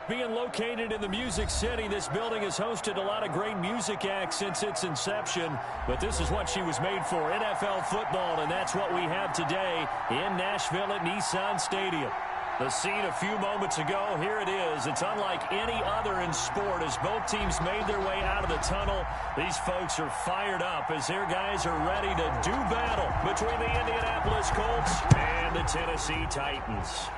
Being located in the Music City, this building has hosted a lot of great music acts since its inception, but this is what she was made for, NFL football, and that's what we have today in Nashville at Nissan Stadium. The scene a few moments ago, here it is. It's unlike any other in sport as both teams made their way out of the tunnel. These folks are fired up as their guys are ready to do battle between the Indianapolis Colts and the Tennessee Titans.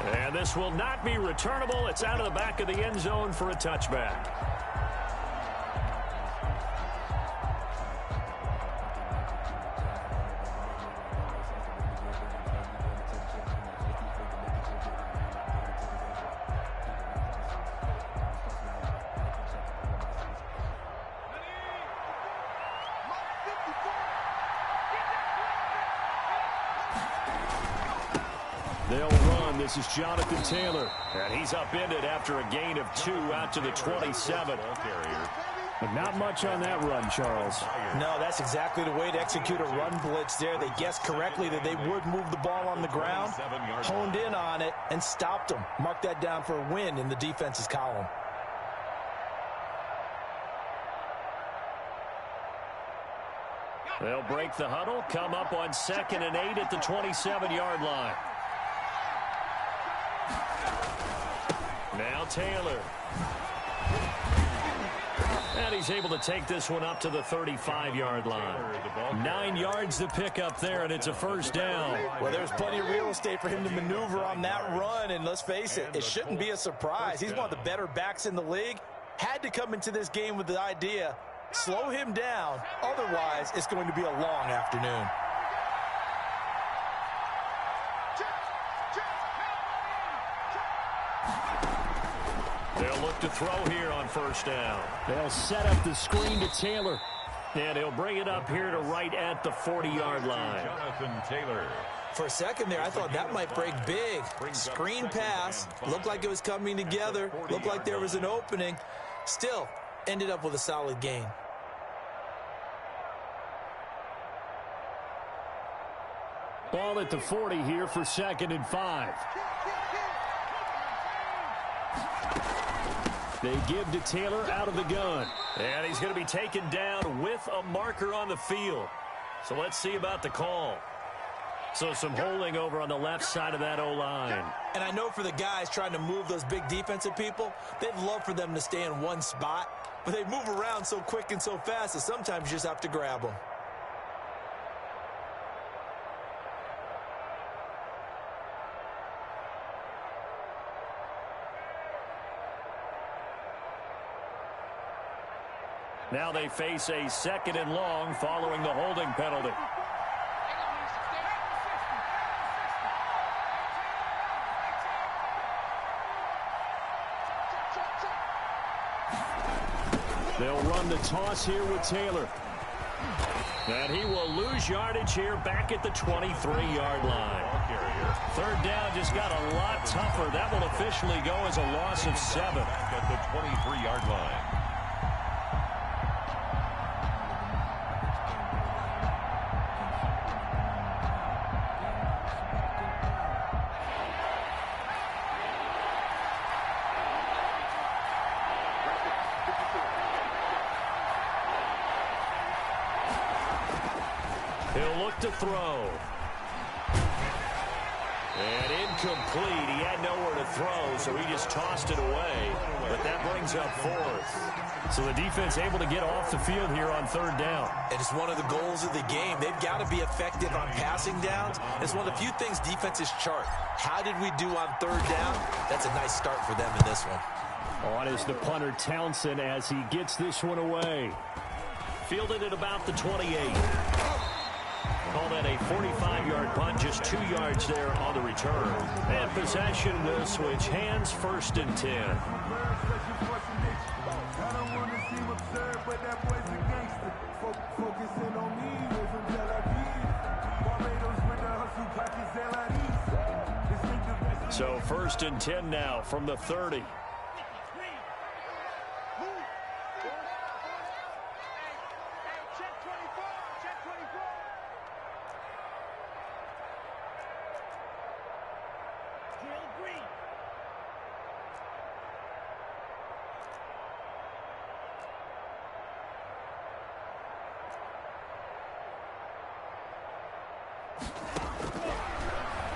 And this will not be returnable. It's out of the back of the end zone for a touchback. They'll run. This is Jonathan Taylor. And he's upended after a gain of 2 out to the 27. But not much on that run, Charles. No, that's exactly the way to execute a run blitz there. They guessed correctly that they would move the ball on the ground, honed in on it, and stopped them. Mark that down for a win in the defense's column. They'll break the huddle, come up on 2nd and 8 at the 27-yard line. Now Taylor. And he's able to take this one up to the 35-yard line. 9 yards to pick up there, and it's a first down. Well, there's plenty of real estate for him to maneuver on that run, and let's face it, it shouldn't be a surprise. He's one of the better backs in the league. Had to come into this game with the idea, slow him down, otherwise it's going to be a long afternoon. They'll look to throw here on first down. They'll set up the screen to Taylor. And he'll bring it up here to right at the 40-yard line. Jonathan Taylor. For a second there, I thought that might break big. Screen pass, looked like it was coming together, looked like there was an opening. Still, ended up with a solid gain. Ball at the 40 here for 2nd and 5. They give to Taylor out of the gun. And he's going to be taken down with a marker on the field. So let's see about the call. So some holding over on the left side of that O-line. And I know for the guys trying to move those big defensive people, they'd love for them to stay in one spot. But they move around so quick and so fast that sometimes you just have to grab them. Now they face a 2nd and long following the holding penalty. They'll run the toss here with Taylor. And he will lose yardage here back at the 23-yard line. 3rd down just got a lot tougher. That will officially go as a loss of 7. At the 23-yard line. He'll look to throw. And incomplete. He had nowhere to throw, so he just tossed it away. But that brings up 4th. So the defense able to get off the field here on 3rd down. And it's one of the goals of the game. They've got to be effective on passing downs. It's one of the few things defenses chart. How did we do on 3rd down? That's a nice start for them in this one. On is the punter Townsend as he gets this one away. Fielded at about the 28. Call that a 45-yard punt, just 2 yards there on the return. And possession will switch hands, 1st and 10. So 1st and 10 now from the 30.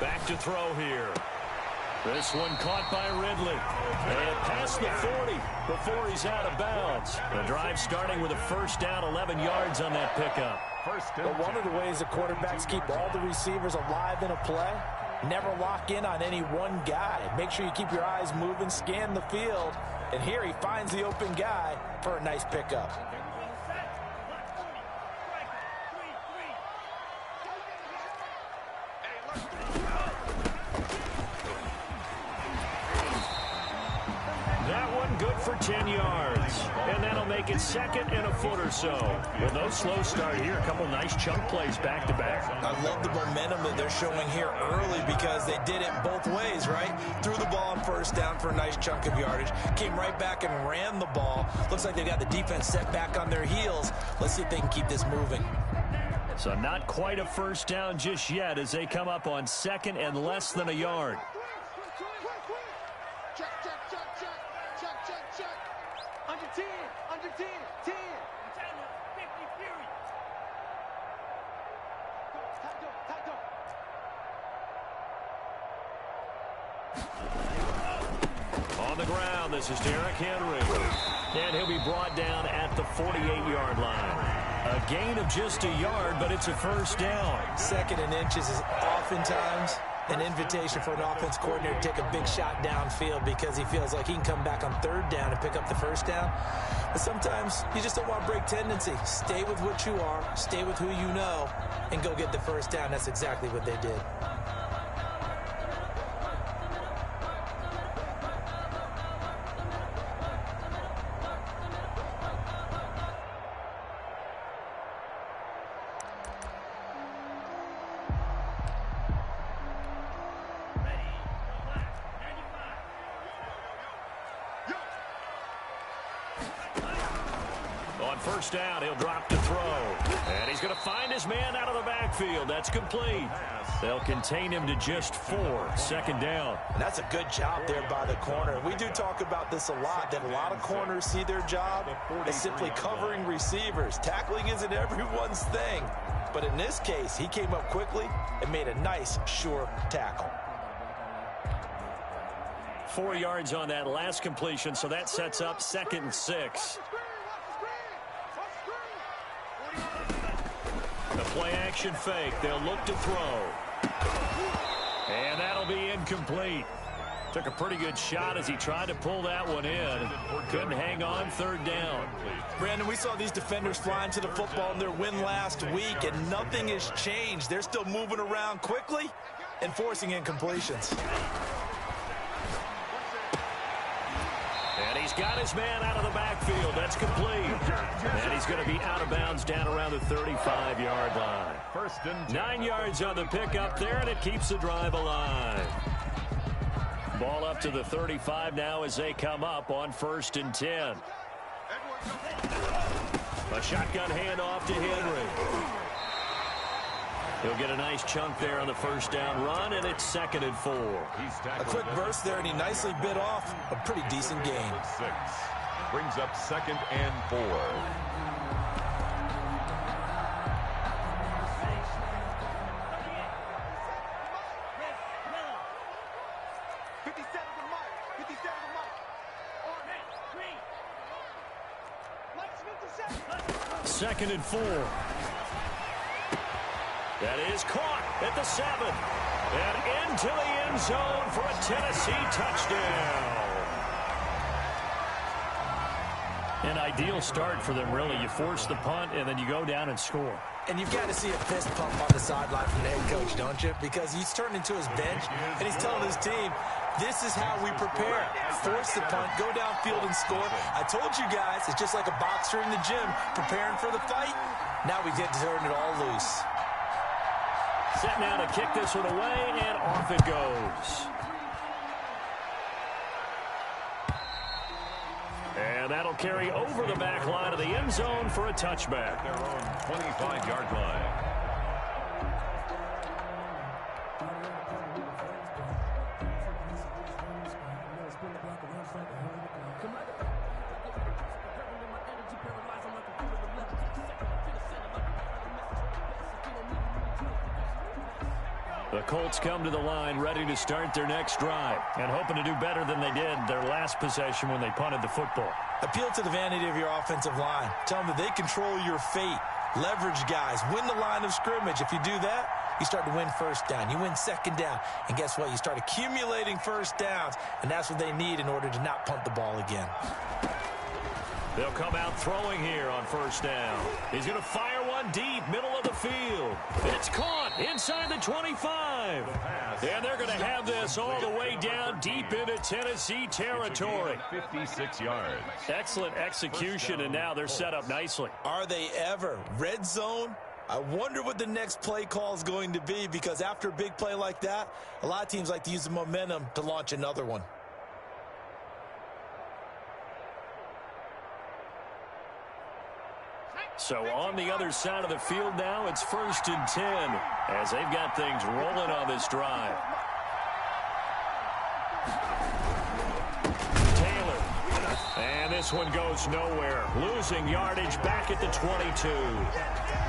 Back to throw here. This one caught by Ridley. And past the 40 before he's out of bounds. The drive starting with a first down, 11 yards on that pickup. But one of the ways the quarterbacks keep all the receivers alive in a play, never lock in on any one guy. Make sure you keep your eyes moving, scan the field. And here he finds the open guy for a nice pickup. That one good for 10 yards. And that'll make it second and a foot or so. Well, no slow start here. A couple nice chunk plays back-to-back. I love the momentum that they're showing here early because they did it both ways, right? Threw the ball on first down for a nice chunk of yardage. Came right back and ran the ball. Looks like they got the defense set back on their heels. Let's see if they can keep this moving. So not quite a first down just yet as they come up on second and less than a yard. On the ground, this is Derrick Henry. And he'll be brought down at the 48-yard line. A gain of just a yard, but it's a first down. Second and inches is oftentimes an invitation for an offense coordinator to take a big shot downfield because he feels like he can come back on third down and pick up the first down. But sometimes you just don't want to break tendency. Stay with what you are, stay with who you know, and go get the first down. That's exactly what they did. First down, he'll drop to throw. And he's going to find his man out of the backfield. That's complete. They'll contain him to just 4. Second down. And that's a good job there by the corner. We do talk about this a lot, that a lot of corners see their job as simply covering receivers. Tackling isn't everyone's thing. But in this case, he came up quickly and made a nice, sure tackle. 4 yards on that last completion, so that sets up 2nd and 6. The play-action fake. They'll look to throw. And that'll be incomplete. Took a pretty good shot as he tried to pull that one in. Couldn't hang on. Third down. Brandon, we saw these defenders flying to the football in their win last week, and nothing has changed. They're still moving around quickly and forcing incompletions. And he's got his man out of the backfield. That's complete. And he's going to be out of bounds down around the 35-yard line. First and 10. 9 yards on the pickup there, and it keeps the drive alive. Ball up to the 35 now as they come up on 1st and 10. A shotgun handoff to Henry. He'll get a nice chunk there on the first down run, and it's 2nd and 4. A quick burst there, and he nicely bit off a pretty decent gain. 6. Brings up 2nd and 4. Second and 4. That is caught at the 7. And into the end zone for a Tennessee touchdown. An ideal start for them, really. You force the punt, and then you go down and score. And you've got to see a fist pump on the sideline from the head coach, don't you? Because he's turned into his bench, and he's telling his team, this is how we prepare. Force the punt, go downfield and score. I told you guys, it's just like a boxer in the gym preparing for the fight. Now we get to turn it all loose. Set now to kick this one away, and off it goes. And that'll carry over the back line of the end zone for a touchback. Their own 25-yard line. The Colts come to the line ready to start their next drive and hoping to do better than they did their last possession when they punted the football. Appeal to the vanity of your offensive line. Tell them that they control your fate. Leverage guys. Win the line of scrimmage. If you do that, you start to win first down. You win second down. And guess what? You start accumulating first downs, and that's what they need in order to not punt the ball again. They'll come out throwing here on first down. He's going to fire one deep, middle of the field. It's caught inside the 25. And they're going to have this all the way down deep into Tennessee territory. 56 yards. Excellent execution, and now they're set up nicely. Are they ever? Red zone? I wonder what the next play call is going to be, because after a big play like that, a lot of teams like to use the momentum to launch another one. So on the other side of the field now, it's 1st and 10 as they've got things rolling on this drive. Taylor. And this one goes nowhere. Losing yardage back at the 22.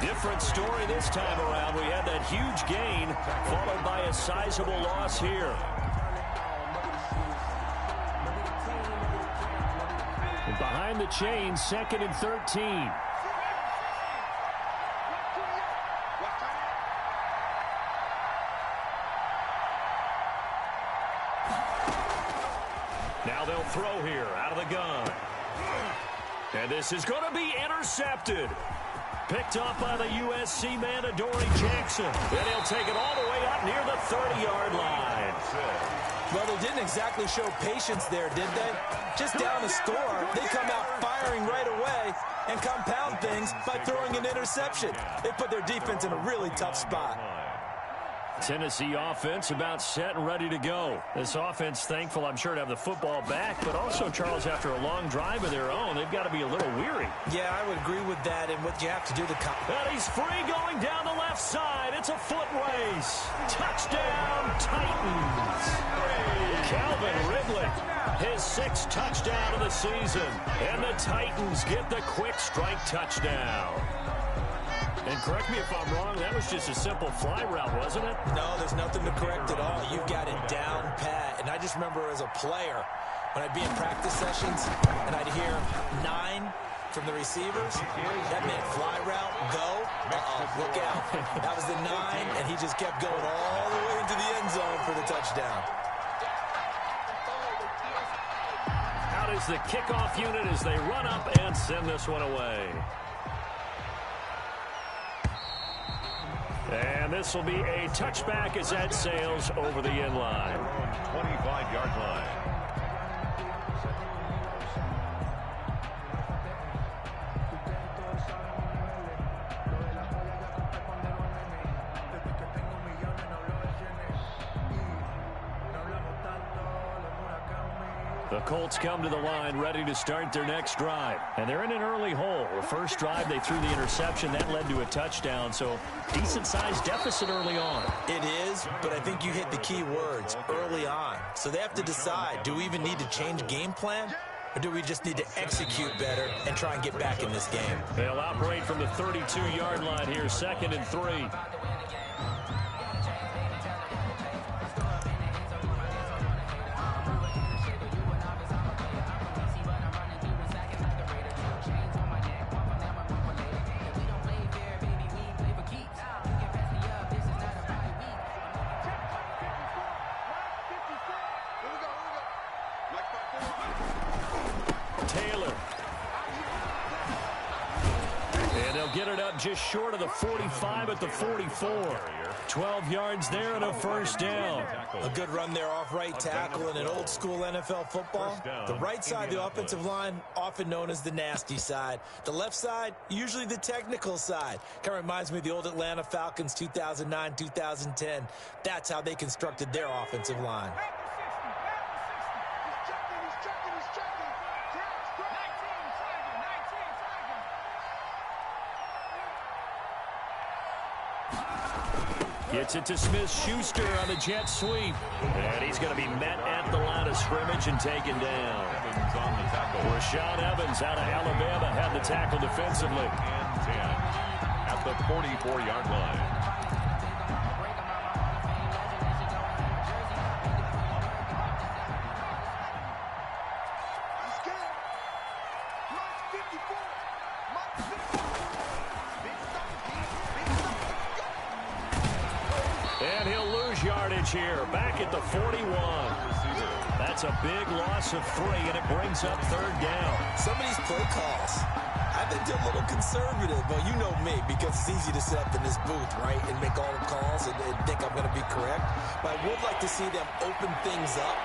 Different story this time around. We had that huge gain followed by a sizable loss here. And behind the chains, 2nd and 13. Now they'll throw here out of the gun. And this is going to be intercepted. Picked up by the USC man, Adoree Jackson. And he'll take it all the way up near the 30-yard line. Well, they didn't exactly show patience there, did they? Just down a score, they come out firing right away and compound things by throwing an interception. They put their defense in a really tough spot. Tennessee offense about set and ready to go. This offense thankful, I'm sure, to have the football back, but also, Charles, after a long drive of their own, they've got to be a little weary. Yeah, I would agree with that, and what you have to do to... And he's free going down the left side. It's a foot race. Touchdown, Titans. Calvin Ridley, his 6th touchdown of the season. And the Titans get the quick strike touchdown. And correct me if I'm wrong, that was just a simple fly route, wasn't it? No, there's nothing to correct at all. You've got it down pat. And I just remember as a player, when I'd be in practice sessions and I'd hear 9 from the receivers, that meant fly route, go, look out. That was the 9, and he just kept going all the way into the end zone for the touchdown. Out is the kickoff unit as they run up and send this one away. And this will be a touchback as that sails over the end line. 25-yard line. The Colts come to the line ready to start their next drive. And they're in an early hole. The first drive, they threw the interception. That led to a touchdown. So decent-sized deficit early on. It is, but I think you hit the key words, early on. So they have to decide, do we even need to change game plan? Or do we just need to execute better and try and get back in this game? They'll operate from the 32-yard line here, 2nd and 3. Taylor. And they'll get it up just short of the 45 at the 44. 12 yards there and a first down. A good run there off right tackle in an old school NFL football. The right side of the offensive line, often known as the nasty side. The left side, usually the technical side. Kind of reminds me of the old Atlanta Falcons 2009, 2010. That's how they constructed their offensive line. Gets it to Smith-Schuster on the jet sweep. And he's going to be met at the line of scrimmage and taken down. Rashaan Evans out of Alabama had the tackle defensively. And 10 at the 44-yard line. yardage here, back at the 41. That's a big loss of 3, and it brings up 3rd down. Some of these play calls, I think they're a little conservative. Well, you know me, because it's easy to sit up in this booth, right, and make all the calls and think I'm going to be correct. But I would like to see them open things up,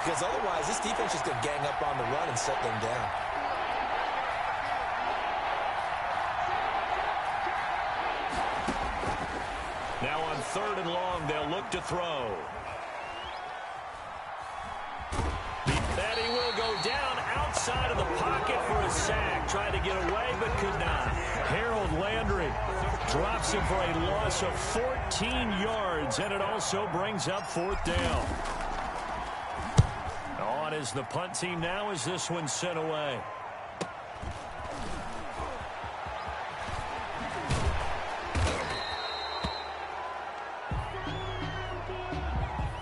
because otherwise this defense is going to gang up on the run and set them down. Now on 3rd and long, they'll look to throw. And he will go down outside of the pocket for a sack. Tried to get away, but could not. Harold Landry drops him for a loss of 14 yards, and it also brings up 4th down. On is the punt team now as this one's sent away.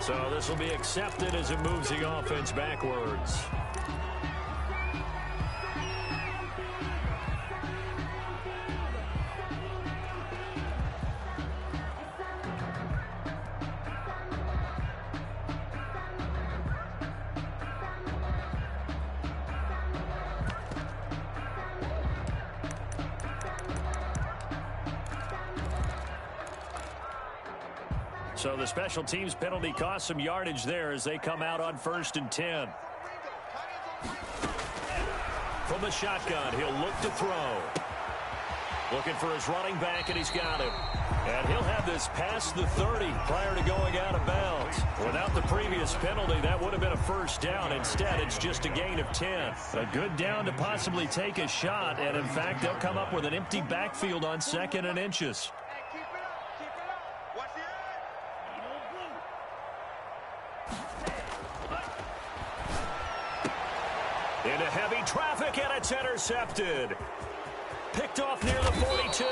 So this will be accepted as it moves the offense backwards. So the special teams penalty cost some yardage there as they come out on 1st and 10. From the shotgun, he'll look to throw. Looking for his running back, and he's got him. And he'll have this past the 30 prior to going out of bounds. Without the previous penalty, that would have been a 1st down. Instead, it's just a gain of 10. A good down to possibly take a shot, and in fact, they'll come up with an empty backfield on 2nd and inches. Into heavy traffic, and it's intercepted. Picked off near the 42.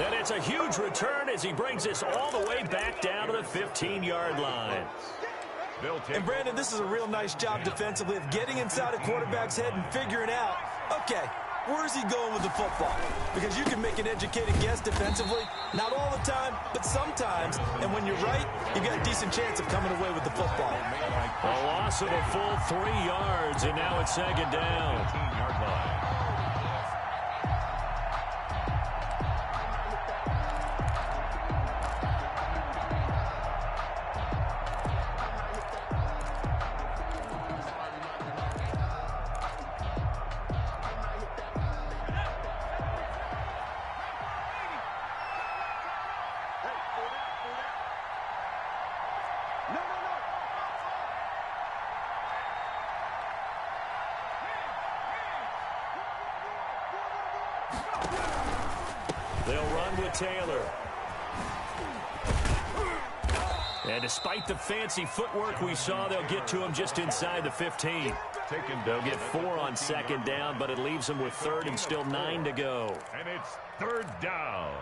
And it's a huge return as he brings this all the way back down to the 15-yard line. And, Brandon, this is a real nice job defensively of getting inside a quarterback's head and figuring out, okay, where's he going with the football? Because you can make an educated guess defensively. Not all the time, but sometimes. And when you're right, you've got a decent chance of coming away with the football. A loss of a full 3 yards, and now it's 2nd down. 15-yard line. They'll run with Taylor. And despite the fancy footwork we saw, they'll get to him just inside the 15. They'll get 4 on 2nd down, but it leaves them with 3rd and still 9 to go. And it's 3rd down.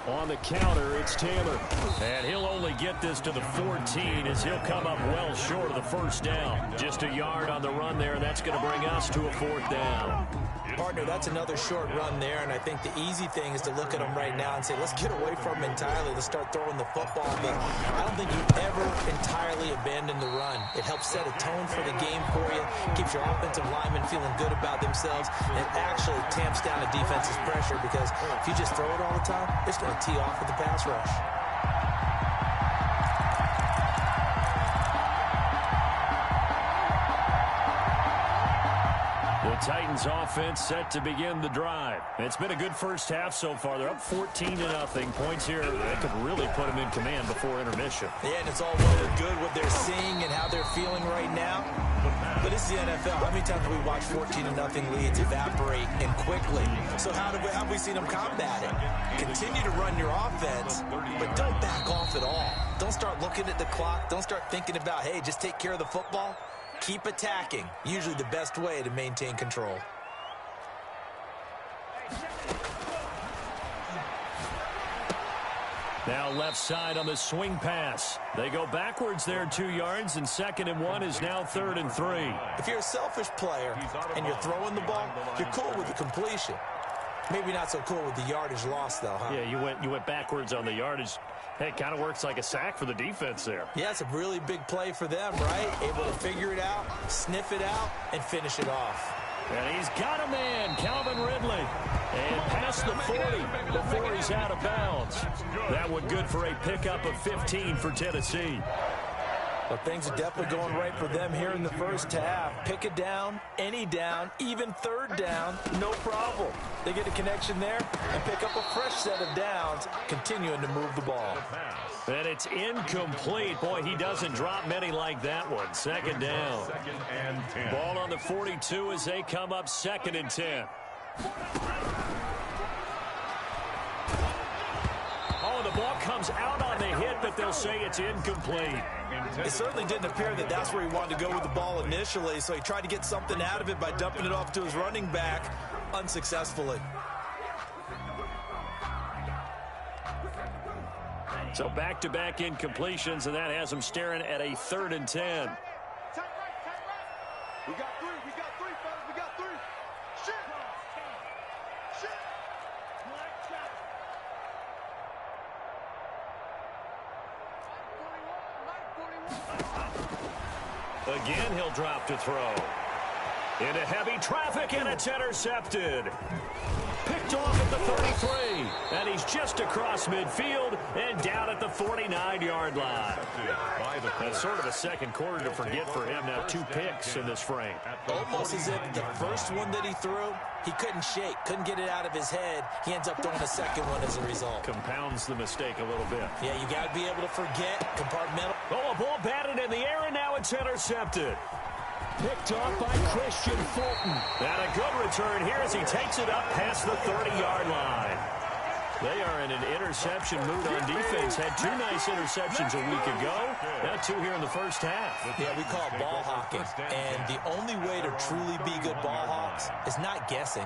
On the counter, it's Taylor. And he'll only get this to the 14 as he'll come up well short of the 1st down. Just a yard on the run there, and that's going to bring us to a 4th down. Partner, that's another short run there, and I think the easy thing is to look at him right now and say, let's get away from him entirely. Let's start throwing the football. But I don't think you ever entirely abandon the run. It helps set a tone for the game for you, keeps your offensive linemen feeling good about themselves, and it actually tamps down the defense's pressure because if you just throw it all the time, it's going to tee off with the pass rush. The Titans offense set to begin the drive. It's been a good first half so far. They're up 14-0. Points here. They could really put them in command before intermission. Yeah, and it's all well and good what they're seeing and how they're feeling right now. But this is the NFL. How many times have we watched 14-0 leads evaporate and quickly? So how have we seen them combat it? Continue to run your offense, but don't back off at all. Don't start looking at the clock. Don't start thinking about, hey, just take care of the football. Keep attacking. Usually the best way to maintain control. Now left side on the swing pass. They go backwards there 2 yards, and 2nd and 1 is now 3rd and 3. If you're a selfish player and you're throwing the ball, you're cool with the completion. Maybe not so cool with the yardage loss, though, huh? Yeah, you went backwards on the yardage. Hey, it kind of works like a sack for the defense there. Yeah, it's a really big play for them, right? Able to figure it out, sniff it out, and finish it off. And he's got a man, Calvin Ridley. And past the 40 before he's out of bounds. That one good for a pickup of 15 for Tennessee. Well, things are definitely going right for them here in the first half. Pick it down, any down, even 3rd down, no problem. They get a connection there and pick up a fresh set of downs, continuing to move the ball. And it's incomplete. Boy, he doesn't drop many like that one. 2nd down. 2nd and 10. Ball on the 42 as they come up 2nd and 10. Oh, the ball comes out on the hit, but they'll say it's incomplete. It certainly didn't appear that that's where he wanted to go with the ball initially, so he tried to get something out of it by dumping it off to his running back unsuccessfully. So back-to-back incompletions, and that has him staring at a 3rd and 10. We got 3, fellas, we got 3. Shit! Again, he'll drop to throw. Into heavy traffic, and it's intercepted. Picked off at the 33, and he's just across midfield and down at the 49-yard line. That's sort of a second quarter to forget for him. Now 2 picks in this frame. Almost as if the first one that he threw, he couldn't shake, couldn't get it out of his head. He ends up throwing a second one as a result. Compounds the mistake a little bit. Yeah, you got to be able to forget, compartmental. Oh, a ball batted in the air, and now it's intercepted. Picked off by Christian Fulton. And a good return here as he takes it up past the 30-yard line. They are in an interception mood on defense. Had 2 nice interceptions a week ago. Now 2 here in the first half. Yeah, we call it ball hawking. And the only way to truly be good ball hawks is not guessing.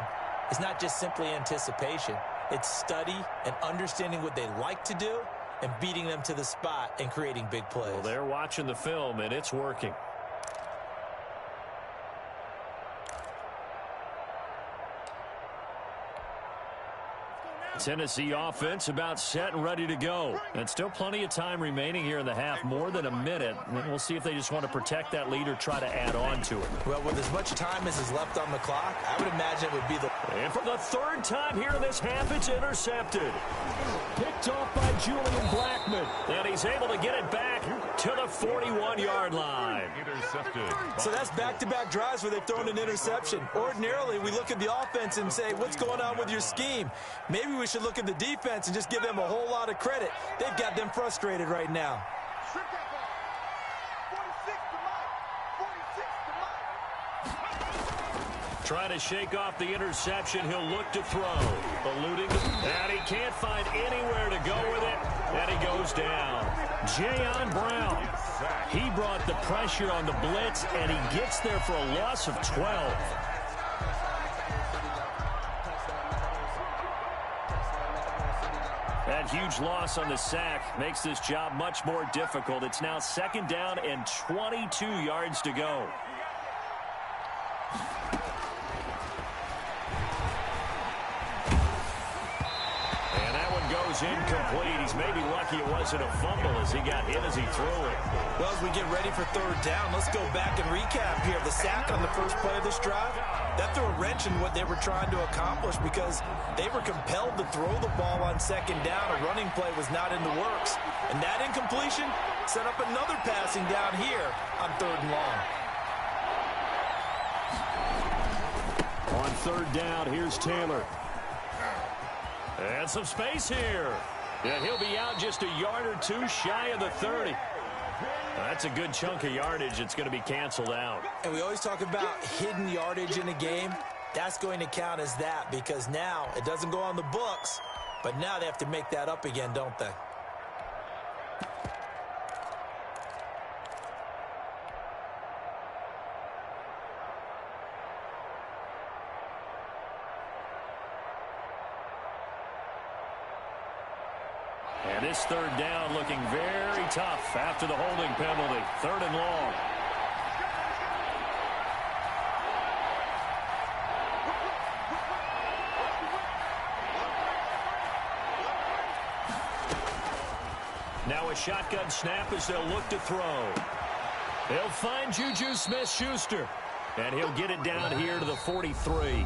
It's not just simply anticipation. It's study and understanding what they like to do and beating them to the spot and creating big plays. Well, they're watching the film, and it's working. Tennessee offense about set and ready to go. And still plenty of time remaining here in the half, more than a minute. And we'll see if they just want to protect that lead or try to add on to it. Well, with as much time as is left on the clock, I would imagine it would be the... And for the 3rd time here in this half, it's intercepted. Picked off by Julian Blackman. And he's able to get it back to the 41-yard line. Intercepted. So that's back-to-back drives where they've thrown an interception. Ordinarily, we look at the offense and say, what's going on with your scheme? Maybe we should look at the defense and just give them a whole lot of credit. They've got them frustrated right now. Trying to shake off the interception. He'll look to throw. Eluding. And he can't find anywhere to go with it. And he goes down. Jayon Brown. He brought the pressure on the blitz, and he gets there for a loss of 12. That huge loss on the sack makes this job much more difficult. It's now 2nd down and 22 yards to go. And that one goes incomplete. He's maybe lucky it wasn't a fumble as he got hit as he threw it. Well, as we get ready for 3rd down, let's go back and recap here. The sack on the first play of this drive, that threw a wrench in what they were trying to accomplish because they were compelled to throw the ball on 2nd down. A running play was not in the works. And that incompletion set up another passing down here on 3rd and long. On third down, here's Taylor. And some space here. And he'll be out just a yard or two shy of the 30. That's a good chunk of yardage. It's going to be canceled out. And we always talk about hidden yardage in a game. That's going to count as that because now it doesn't go on the books, but now they have to make that up again, don't they? And this third down looking very tough after the holding penalty. Third and long. Now a shotgun snap as they'll look to throw. They'll find Juju Smith-Schuster. And he'll get it down here to the 43.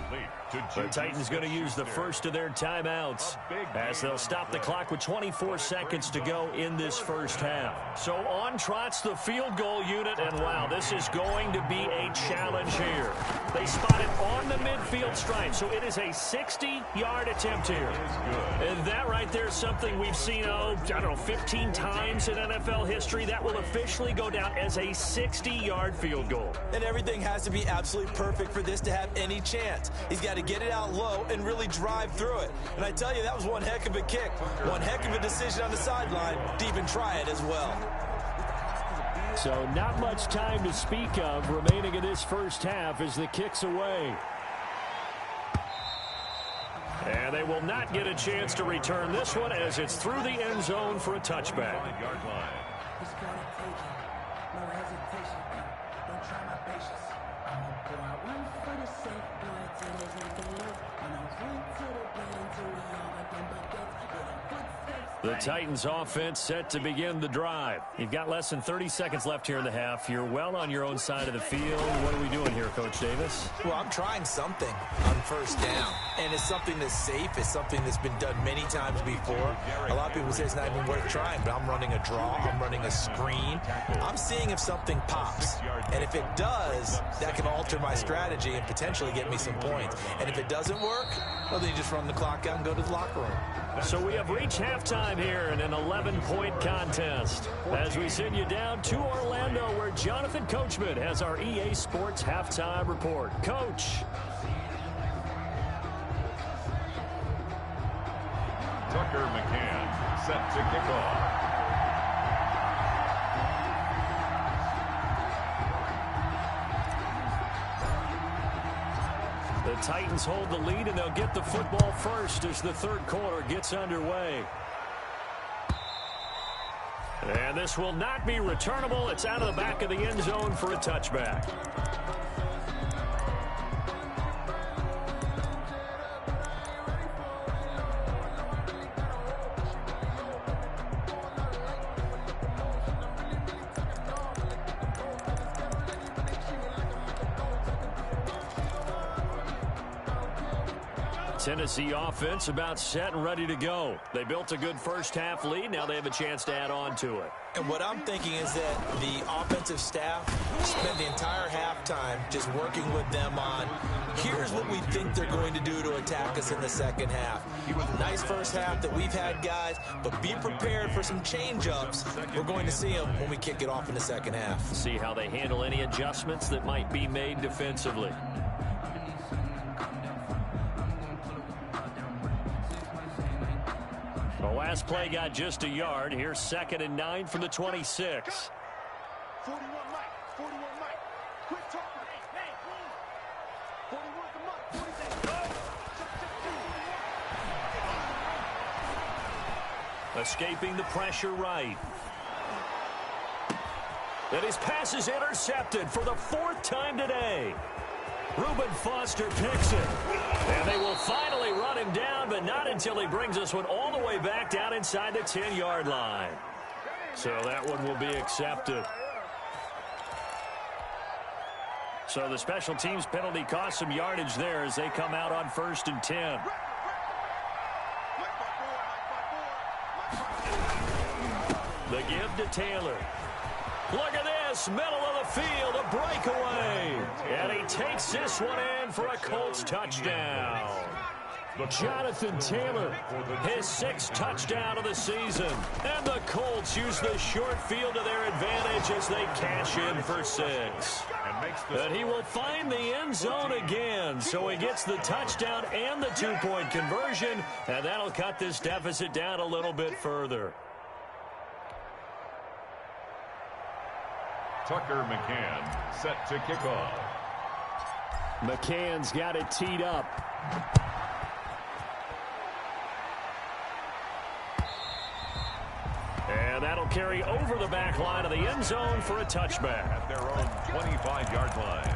The Titans going to use the first of their timeouts as they'll stop the clock with 24 seconds to go in this first half. So on trots the field goal unit, and wow, this is going to be a challenge here. They spot it on the midfield stripe, so it is a 60-yard attempt here. And that right there is something we've seen, 15 times in NFL history. That will officially go down as a 60-yard field goal. And everything has to be absolutely perfect for this to have any chance. He's got to get it out low and really drive through it. And I tell you, that was one heck of a kick. One heck of a decision on the sideline to even try it as well. So not much time to speak of remaining in this first half as the kick's away. And they will not get a chance to return this one as it's through the end zone for a touchback. The Titans offense set to begin the drive. You've got less than 30 seconds left here in the half. You're well on your own side of the field. What are we doing here, Coach Davis? Well, I'm trying something on first down. And it's something that's safe. It's something that's been done many times before. A lot of people say it's not even worth trying, but I'm running a draw. I'm running a screen. I'm seeing if something pops. And if it does, that can alter my strategy and potentially get me some points. And if it doesn't work, well, then you just run the clock out and go to the locker room. So we have reached halftime here in an 11-point contest as we send you down to Orlando where Jonathan Coachman has our EA Sports halftime report. Coach. Tucker McCann set to kick off. The Titans hold the lead, and they'll get the football first as the third quarter gets underway. And this will not be returnable. It's out of the back of the end zone for a touchback. Tennessee offense about set and ready to go. They built a good first half lead. Now they have a chance to add on to it. And what I'm thinking is that the offensive staff spent the entire halftime just working with them on, here's what we think they're going to do to attack us in the second half. Nice first half that we've had, guys, but be prepared for some change-ups. We're going to see them when we kick it off in the second half. See how they handle any adjustments that might be made defensively. The last play got just a yard. Here's 2nd and 9 from the 26. 41 Mike. 41 Mike. Quick talk. 41 to Mike. 46. Escaping the pressure right. And his pass is intercepted for the 4th time today. Reuben Foster picks it. And they will finally run him down, but not until he brings this one all the way back down inside the 10-yard line. So that one will be accepted. So the special teams penalty cost some yardage there as they come out on 1st and 10. The give to Taylor. Look at this, middle of the field, a breakaway. And he takes this one in for a Colts touchdown. Jonathan Taylor, his 6th touchdown of the season. And the Colts use the short field to their advantage as they cash in for 6. And he will find the end zone again. So he gets the touchdown and the 2-point conversion. And that'll cut this deficit down a little bit further. Tucker McCann set to kick off. McCann's got it teed up. And that'll carry over the back line of the end zone for a touchback. At their own 25-yard line.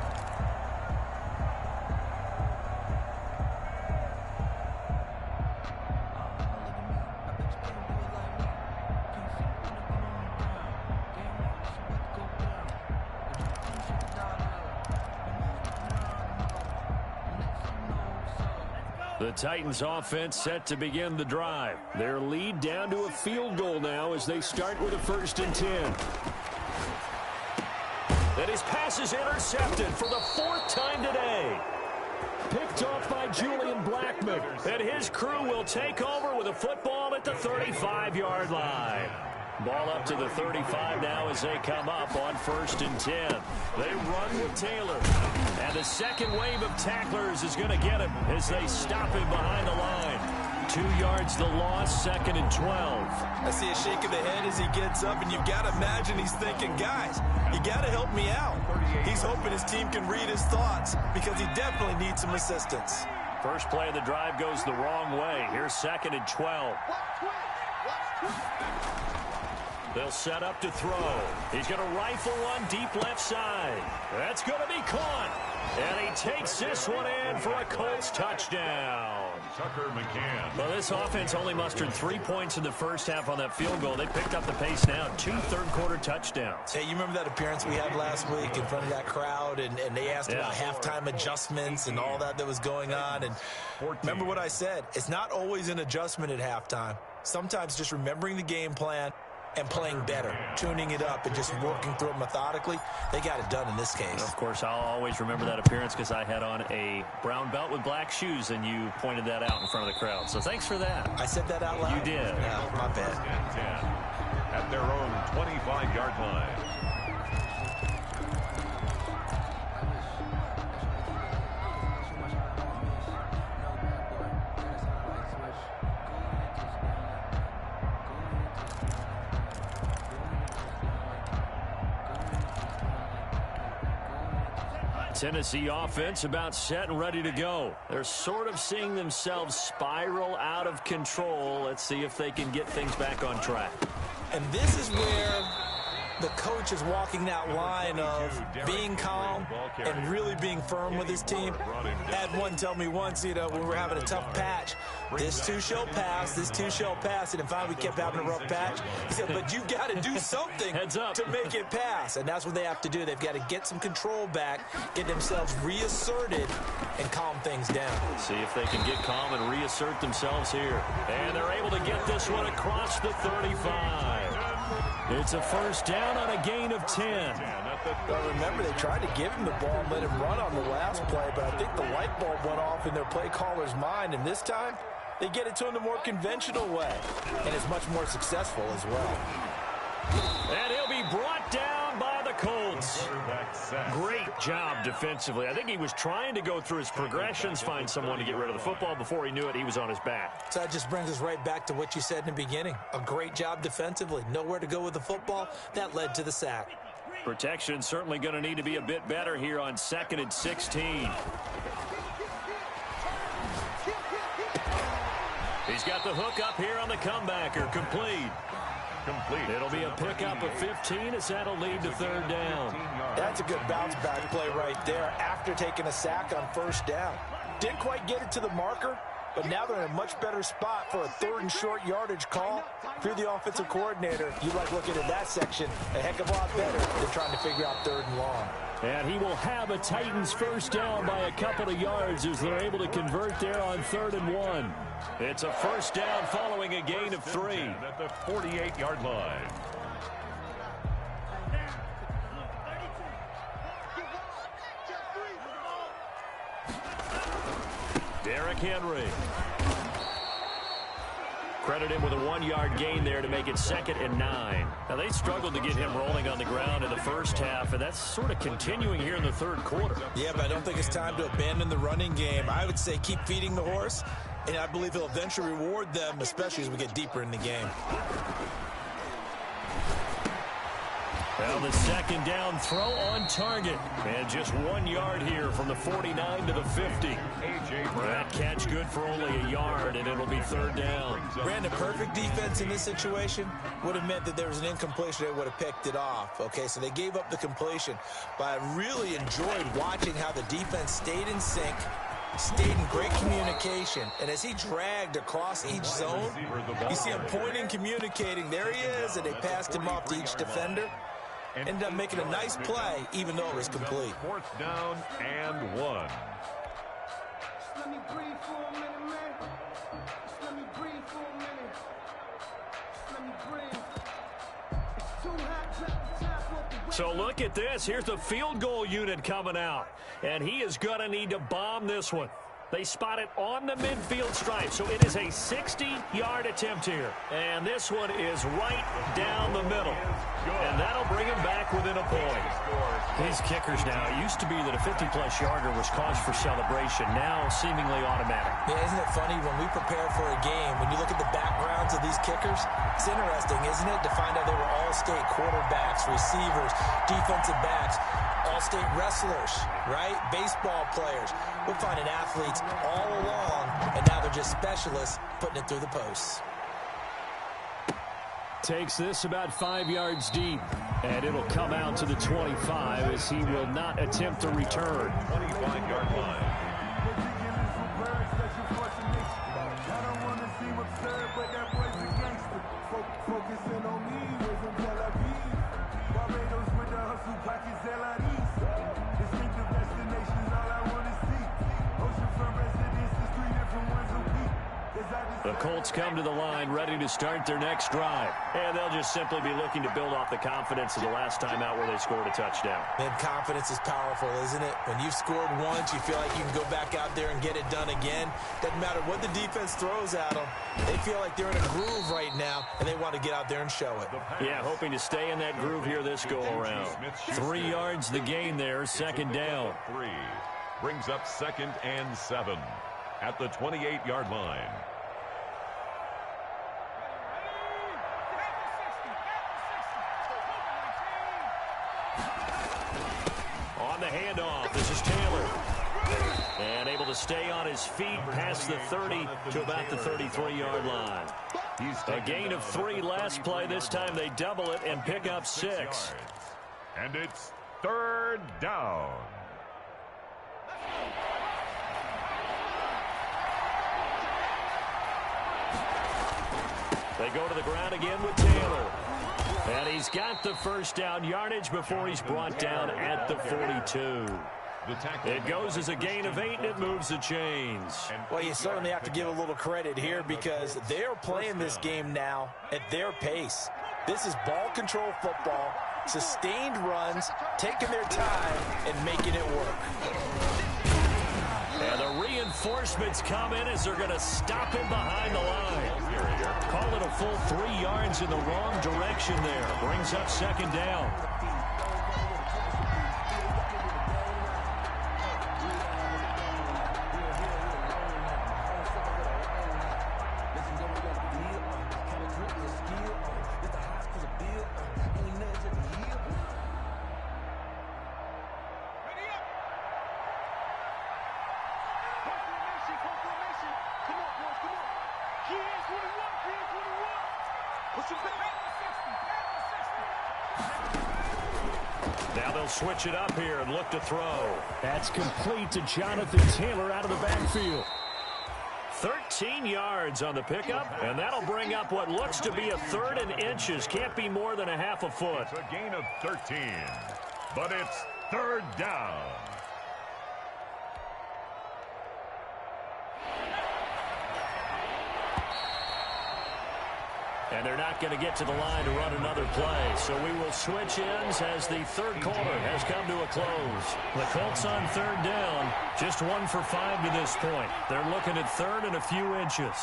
The Titans offense set to begin the drive. Their lead down to a field goal now as they start with a 1st and 10. And his pass is intercepted for the 4th time today. Picked off by Julian Blackmon. And his crew will take over with a football at the 35-yard line. Ball up to the 35 now as they come up on 1st and 10. They run with Taylor. And the second wave of tacklers is going to get him as they stop him behind the line. 2 yards the loss, 2nd and 12. I see a shake of the head as he gets up, and you've got to imagine he's thinking, guys, you got to help me out. He's hoping his team can read his thoughts because he definitely needs some assistance. First play of the drive goes the wrong way. Here's 2nd and 12. They'll set up to throw. He's going to rifle one deep left side. That's going to be caught. And he takes this one in for a Colts touchdown. Tucker McCann. Well, this offense only mustered 3 points in the first half on that field goal. They picked up the pace now. 2 third-quarter touchdowns. Hey, you remember that appearance we had last week in front of that crowd, and they asked about halftime adjustments and all that was going on. And remember what I said. It's not always an adjustment at halftime. Sometimes just remembering the game plan and playing better, tuning it up and just working through it methodically. They got it done in this case. Of course, I'll always remember that appearance because I had on a brown belt with black shoes, and you pointed that out in front of the crowd. So thanks for that. I said that out loud? You did. Yeah, my bad. 10 at their own 25-yard line. Tennessee offense about set and ready to go. They're sort of seeing themselves spiral out of control. Let's see if they can get things back on track. And this is where the coach is walking that line of being calm and really being firm with his team. I had one tell me once, when we were having a tough patch, this too shall pass, this too shall pass. And finally we kept having a rough patch. He said, but you got to do something to make it pass. And that's what they have to do. They've got to get some control back, get themselves reasserted, and calm things down. See if they can get calm and reassert themselves here. And they're able to get this one across the 35. It's a first down on a gain of 10. Well, remember, they tried to give him the ball and let him run on the last play, but I think the light bulb went off in their play caller's mind, and this time they get it to him the more conventional way, and it's much more successful as well. And he'll be brought down by the Colts. Great job defensively. I think he was trying to go through his progressions, find someone to get rid of the football. Before he knew it, he was on his back. So that just brings us right back to what you said in the beginning. A great job defensively. Nowhere to go with the football. That led to the sack. Protection certainly going to need to be a bit better here on 2nd and 16. He's got the hook up here on the comebacker. Complete. It'll be a pickup of 15 as that'll lead to 3rd down. That's a good bounce back play right there after taking a sack on 1st down. Didn't quite get it to the marker, but now they're in a much better spot for a 3rd and short yardage call. If you're the offensive coordinator, you like looking at that section a heck of a lot better than trying to figure out 3rd and long. And he will have a Titans first down by a couple of yards as they're able to convert there on 3rd and 1. It's a first down following a gain of 3. At the 48-yard line. Derrick Henry. Credit him with a 1-yard gain there to make it 2nd and 9. Now, they struggled to get him rolling on the ground in the first half, and that's sort of continuing here in the third quarter. Yeah, but I don't think it's time to abandon the running game. I would say keep feeding the horse, and I believe he'll eventually reward them, especially as we get deeper in the game. Well, the 2nd down throw on target. And just 1 yard here from the 49 to the 50. That catch good for only a yard, and it'll be 3rd down. Brandon, perfect defense in this situation would have meant that there was an incompletion. They would have picked it off. Okay, so they gave up the completion. But I really enjoyed watching how the defense stayed in sync, stayed in great communication, and as he dragged across each zone, you see him pointing, communicating. There he is, and they passed him off to each defender. Ended up making a nice play, even though it was complete. 4th down and 1. Let me breathe for a minute, man. Let me breathe for a minute. Let me breathe. It's too hot, drop the top off the So look at this. Here's the field goal unit coming out. And he is going to need to bomb this one. They spot it on the midfield stripe, so it is a 60-yard attempt here. And this one is right down the middle. And that'll bring him back within a point. These kickers now, it used to be that a 50-plus yarder was cause for celebration. Now seemingly automatic. Yeah, isn't it funny when we prepare for a game, when you look at the backgrounds of these kickers, it's interesting, isn't it, to find out they were all-state quarterbacks, receivers, defensive backs, all-state wrestlers, right? Baseball players. We're finding athletes all along, and now they're just specialists putting it through the posts. Takes this about 5 yards deep, and it'll come out to the 25 as he will not attempt to return. 25-yard line. The Colts come to the line ready to start their next drive. And they'll just simply be looking to build off the confidence of the last time out where they scored a touchdown. And confidence is powerful, isn't it? When you've scored once, you feel like you can go back out there and get it done again. Doesn't matter what the defense throws at them. They feel like they're in a groove right now, and they want to get out there and show it. Yeah, hoping to stay in that groove here this go-around. 3 yards the gain there, 2nd down. 3 brings up 2nd and 7 at the 28-yard line. On the handoff, this is Taylor. And able to stay on his feet past the 30 to about the 33-yard line. A gain of 3 last play. This time they double it and pick up 6. And it's 3rd down. They go to the ground again with Taylor. And he's got the 1st down yardage before he's brought down at the 42. It goes as a gain of 8, and it moves the chains. Well, you certainly have to give a little credit here because they're playing this game now at their pace. This is ball control football, sustained runs, taking their time, and making it work. And the reinforcements come in as they're going to stop him behind the line. Call it a full 3 yards in the wrong direction there. Brings up 2nd down. Now they'll switch it up here and look to throw. That's complete to Jonathan Taylor out of the backfield. 13 yards on the pickup, and that'll bring up what looks to be a 3rd and inches. Can't be more than a half a foot. It's a gain of 13, but it's 3rd down. And they're not going to get to the line to run another play. So we will switch ends as the third quarter has come to a close. The Colts on third down, just 1 for 5 to this point. They're looking at third and a few inches.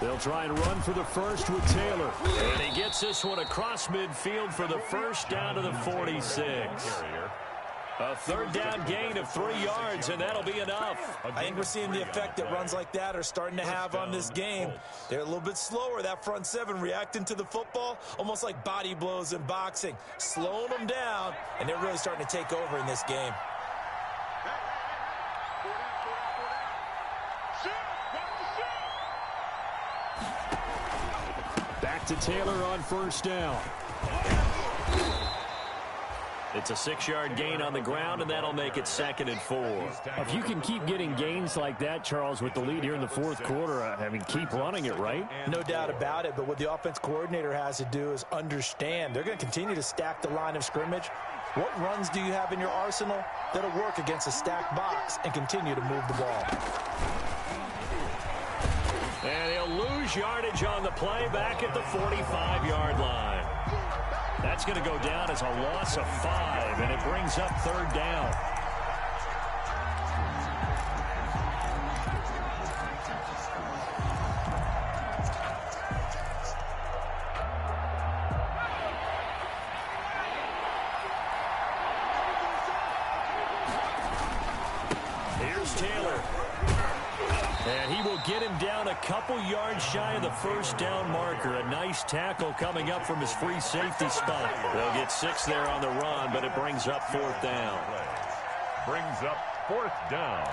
They'll try and run for the first with Taylor. And he gets this one across midfield for the first down to the 46. A third down gain of 3 yards, and that'll be enough. I think we're seeing the effect that runs like that are starting to have on this game. They're a little bit slower, that front seven, reacting to the football, almost like body blows in boxing, slowing them down, and they're really starting to take over in this game. Back to Taylor on first down. It's a 6-yard gain on the ground, and that'll make it 2nd and 4. If you can keep getting gains like that, Charles, with the lead here in the fourth quarter, I mean, keep running it, right? No doubt about it, but what the offense coordinator has to do is understand they're going to continue to stack the line of scrimmage. What runs do you have in your arsenal that'll work against a stacked box and continue to move the ball? And he'll lose yardage on the play back at the 45-yard line. That's going to go down as a loss of 5, and it brings up third down. Here's Taylor. And he will get him down a couple yards shy of the first down marker. A nice tackle coming up from his free safety spot. They'll get 6 there on the run, but it brings up 4th down. Brings up 4th down.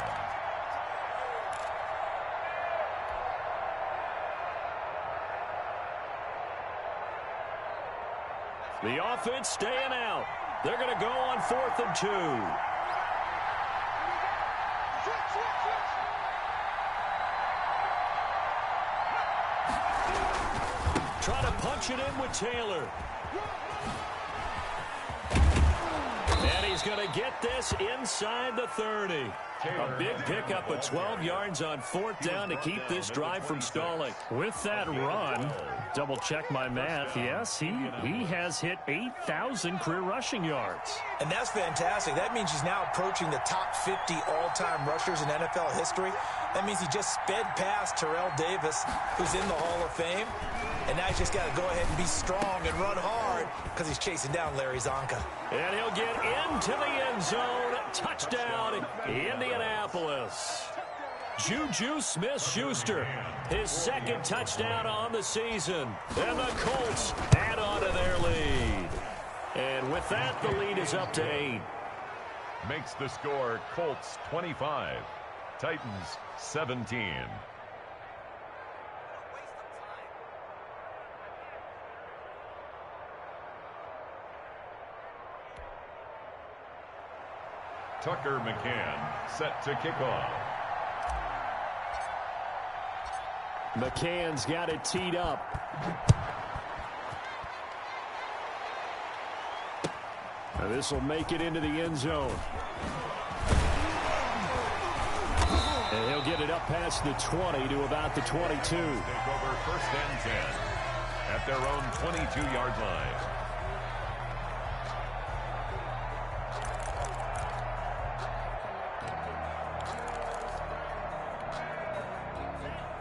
The offense staying out. They're going to go on 4th and 2. Try to punch it in with Taylor. And he's going to get this inside the 30. A big pickup of 12 yards on 4th down to keep this drive from stalling. With that run, double-check my math, yes, he has hit 8,000 career rushing yards. And that's fantastic. That means he's now approaching the top 50 all-time rushers in NFL history. That means he just sped past Terrell Davis, who's in the Hall of Fame. And now he's just got to go ahead and be strong and run hard because he's chasing down Larry Zonka. And he'll get into the end zone. Touchdown, Indianapolis. Juju Smith-Schuster, his 2nd touchdown on the season. And the Colts add on to their lead. And with that, the lead is up to 8. Makes the score Colts 25, Titans 17. Tucker McCann set to kick off. McCann's got it teed up. Now this will make it into the end zone. And he'll get it up past the 20 to about the 22. Take over 1st and 10 at their own 22-yard line.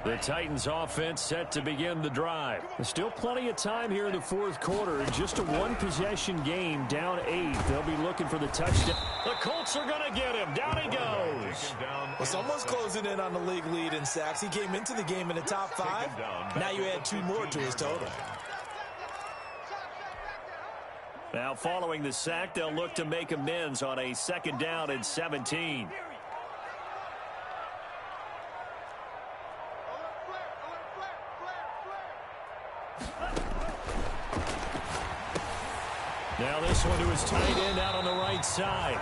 The Titans offense set to begin the drive. There's still plenty of time here in the fourth quarter. Just a one-possession game, down 8. They'll be looking for the touchdown. The Colts are going to get him. Down he goes. Well, someone's closing in on the league lead in sacks. He came into the game in the top 5. Now you add 2 more to his total. Now following the sack, they'll look to make amends on a 2nd down and 17. Now this one to his tight end out on the right side.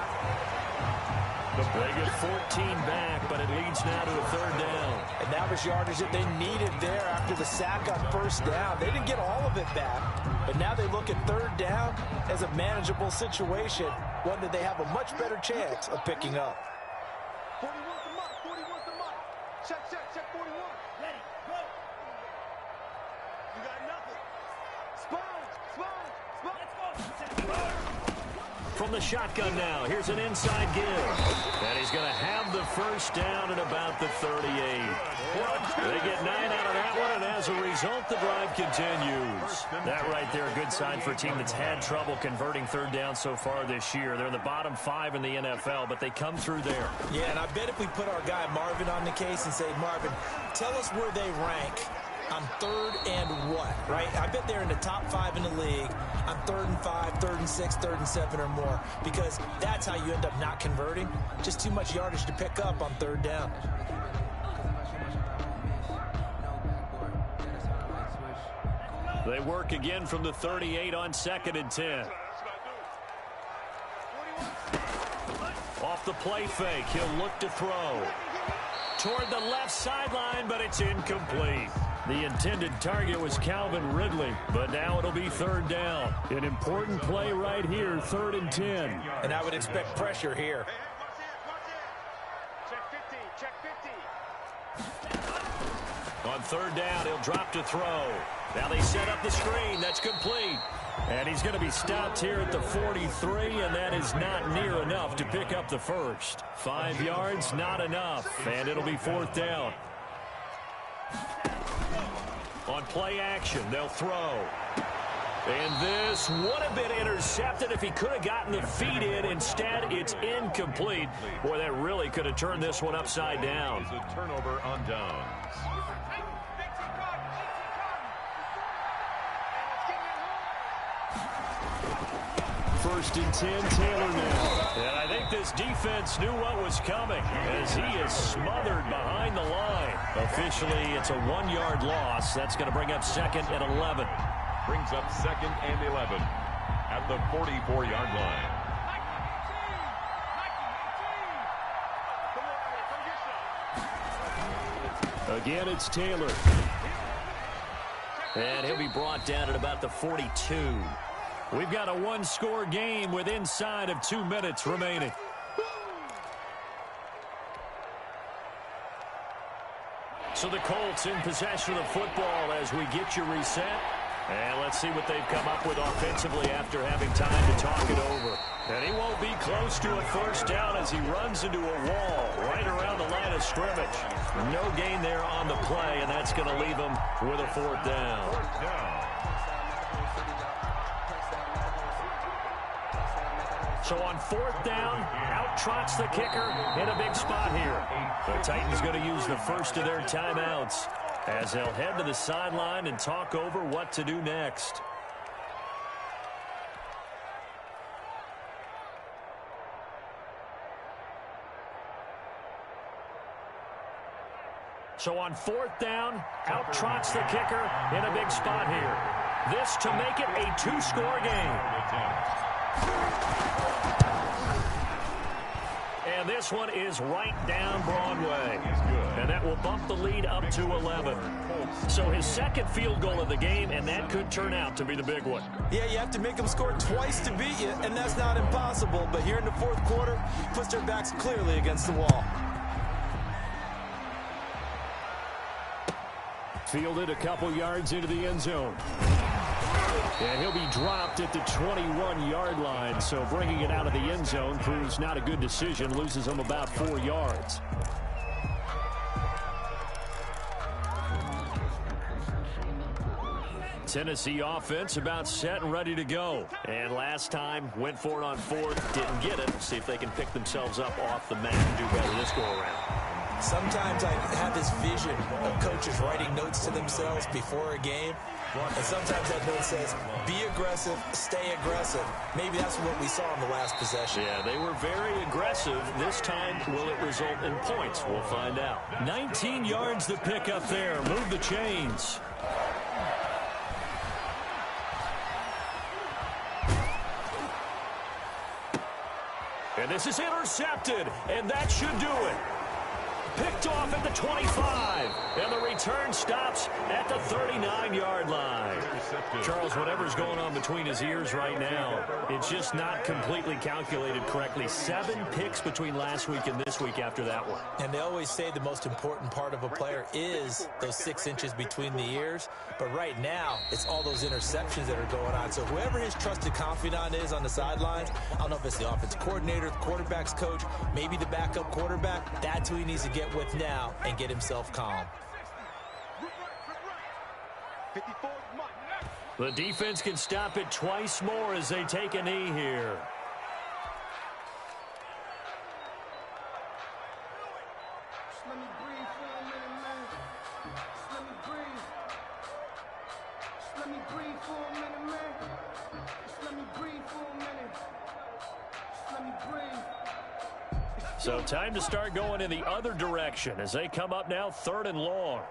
They get 14 back, but it leads now to a 3rd down. And that was yardage that they needed there after the sack on 1st down. They didn't get all of it back, but now they look at 3rd down as a manageable situation, one that they have a much better chance of picking up. 41 to mark, 41 to mark. Check, 41. Ready, go. From the shotgun now, here's an inside give. And he's going to have the first down at about the 38. They get 9 out of that one, and as a result, the drive continues. That right there, a good sign for a team that's had trouble converting third down so far this year. They're in the bottom 5 in the NFL, but they come through there. Yeah, and I bet if we put our guy Marvin on the case and say, Marvin, tell us where they rank on third and what, right? I bet they're in the top 5 in the league on 3rd and 5, 3rd and 6, 3rd and 7 or more, because that's how you end up not converting. Just too much yardage to pick up on third down. They work again from the 38 on 2nd and 10. Off the play fake, he'll look to throw. Toward the left sideline, but it's incomplete. The intended target was Calvin Ridley, but now it'll be third down. An important play right here, 3rd and 10. And I would expect pressure here. On third down, he'll drop to throw. Now they set up the screen. That's complete. And he's going to be stopped here at the 43, and that is not near enough to pick up the first. 5 yards, not enough, and it'll be 4th down. On play action, they'll throw. And this would have been intercepted if he could have gotten the feet in. Instead, it's incomplete. Boy, that really could have turned this one upside down. It's a turnover on downs. 1st and 10, Taylor now. And I think this defense knew what was coming as he is smothered behind the line. Officially, it's a 1-yard loss. That's going to bring up 2nd and 11. Brings up 2nd and 11 at the 44-yard line. Again, it's Taylor. And he'll be brought down at about the 42. We've got a 1-score game with inside of 2 minutes remaining. So the Colts in possession of the football as we get you reset. And let's see what they've come up with offensively after having time to talk it over. And he won't be close to a first down as he runs into a wall right around the line of scrimmage. No gain there on the play, and that's going to leave him with a 4th down. So on 4th down, out trots the kicker in a big spot here. The Titans going to use the first of their timeouts as they'll head to the sideline and talk over what to do next. So on 4th down, out trots the kicker in a big spot here. This to make it a 2-score game. And this one is right down Broadway. And that will bump the lead up to 11. So his 2nd field goal of the game, and that could turn out to be the big one. Yeah, you have to make them score twice to beat you, and that's not impossible. But here in the 4th quarter, puts their backs clearly against the wall. Fielded a couple yards into the end zone. And he'll be dropped at the 21-yard line, so bringing it out of the end zone proves not a good decision, loses him about 4 yards. Tennessee offense about set and ready to go. And last time, went for it on 4th, didn't get it. See if they can pick themselves up off the mat and do better this go-around. Sometimes I have this vision of coaches writing notes to themselves before a game. And sometimes that note says, be aggressive, stay aggressive. Maybe that's what we saw in the last possession. Yeah, they were very aggressive. This time, will it result in points? We'll find out. 19 yards to pick up there. Move the chains. And this is intercepted, and that should do it. picked off at the 25. And the return stops at the 39-yard line. Charles, whatever's going on between his ears right now, it's just not completely calculated correctly. 7 picks between last week and this week after that one. And they always say the most important part of a player is those 6 inches between the ears. But right now, it's all those interceptions that are going on. So whoever his trusted confidant is on the sidelines, I don't know if it's the offensive coordinator, the quarterback's coach, maybe the backup quarterback, that's who he needs to get with now and get himself calm. The defense can stop it twice more as they take a knee here. Let me breathe for a minute, man. Just let me breathe. Just let me breathe for a minute, man. Just let me breathe for a minute. Just let me breathe. So time to start going in the other direction as they come up now 3rd and long.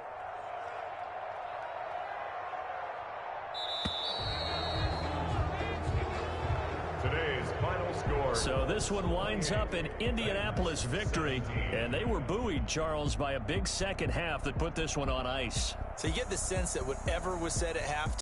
Today's final score. So this one winds up an Indianapolis victory, and they were buoyed, Charles, by a big second half that put this one on ice. So you get the sense that whatever was said at halftime,